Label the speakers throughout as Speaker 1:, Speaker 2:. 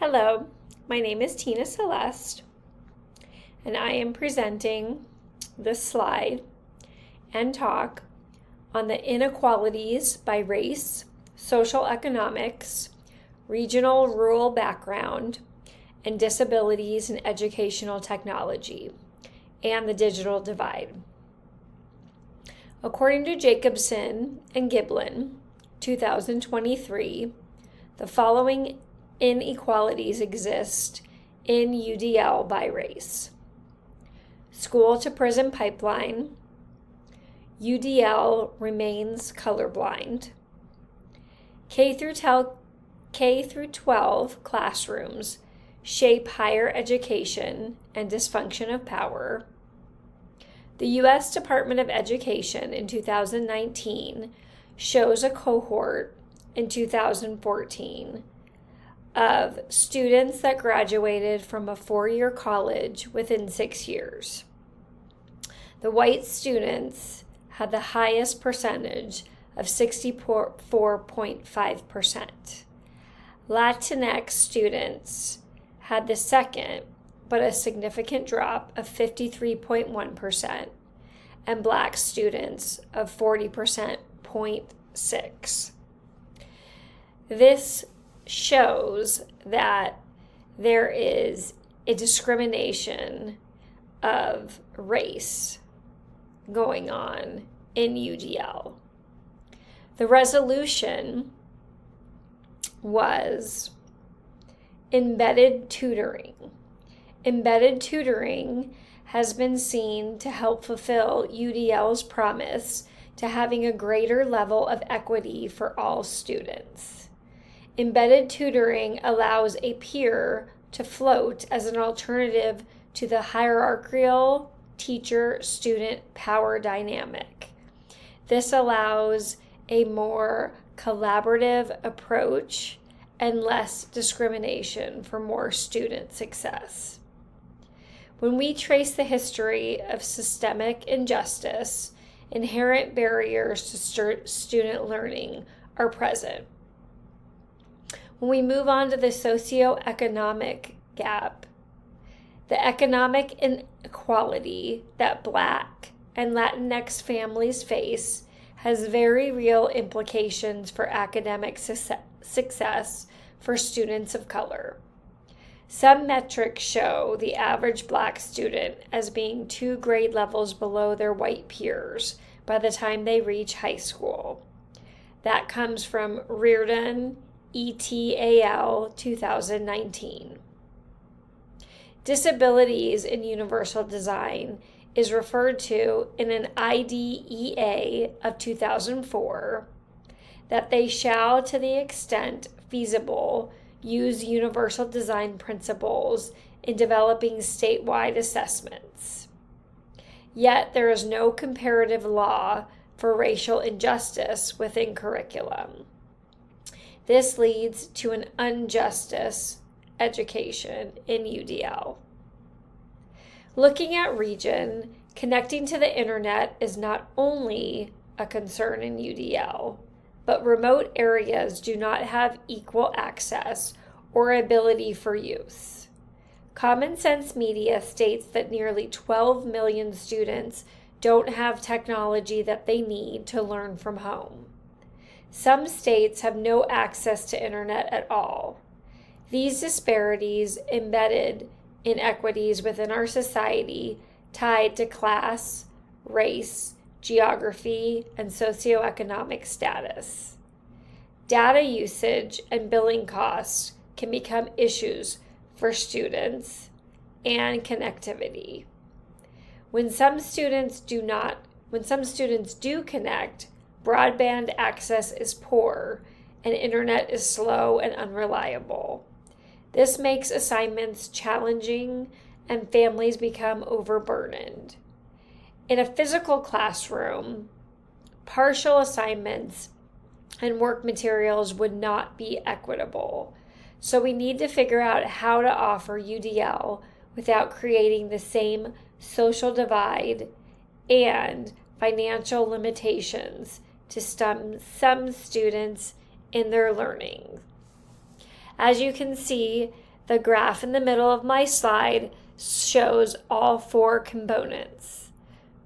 Speaker 1: Hello, my name is Tina Celeste, and I am presenting this slide and talk on the inequalities by race, social economics, regional rural background, and disabilities in educational technology, and the digital divide. According to Jacobson and Giblin, 2023, the following inequalities exist in UDL by race. School to prison pipeline. UDL remains colorblind. K through 12 classrooms shape higher education and dysfunction of power. The U.S. Department of Education in 2019 shows a cohort in 2014 of students that graduated from a 4-year college within 6 years. The white students had the highest percentage of 64.5%. Latinx students had the second, but a significant drop of 53.1%, and Black students of 40.6%. This shows that there is a discrimination of race going on in UDL. The resolution was embedded tutoring. Embedded tutoring has been seen to help fulfill UDL's promise to having a greater level of equity for all students. Embedded tutoring allows a peer to float as an alternative to the hierarchical teacher-student power dynamic. This allows a more collaborative approach and less discrimination for more student success. When we trace the history of systemic injustice, inherent barriers to student learning are present. When we move on to the socioeconomic gap, the economic inequality that Black and Latinx families face has very real implications for academic success for students of color. Some metrics show the average Black student as being 2 grade levels below their white peers by the time they reach high school. That comes from Reardon ETAL 2019. Disabilities in universal design is referred to in an IDEA of 2004 that they shall, to the extent feasible, use universal design principles in developing statewide assessments. Yet there is no comparative law for racial injustice within curriculum. This leads to an injustice education in UDL. Looking at region, connecting to the internet is not only a concern in UDL, but remote areas do not have equal access or ability for use. Common Sense Media states that nearly 12 million students don't have technology that they need to learn from home. Some states have no access to internet at all. These disparities embedded inequities within our society tied to class, race, geography, and socioeconomic status. Data usage and billing costs can become issues for students and connectivity. When some students do connect, broadband access is poor and internet is slow and unreliable. This makes assignments challenging and families become overburdened. In a physical classroom, partial assignments and work materials would not be equitable. So we need to figure out how to offer UDL without creating the same social divide and financial limitations to some students in their learning. As you can see, The graph in the middle of my slide shows all 4 components.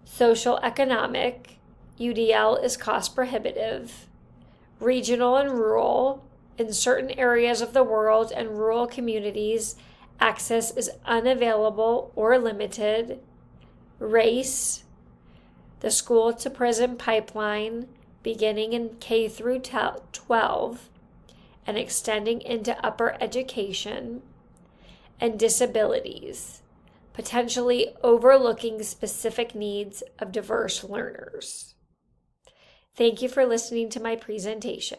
Speaker 1: Social economic, UDL is cost prohibitive. Regional and rural, in certain areas of the world and rural communities, access is unavailable or limited. Race, the school to prison pipeline, beginning in K through 12 and extending into upper education. And disabilities, potentially overlooking specific needs of diverse learners. Thank you for listening to my presentation.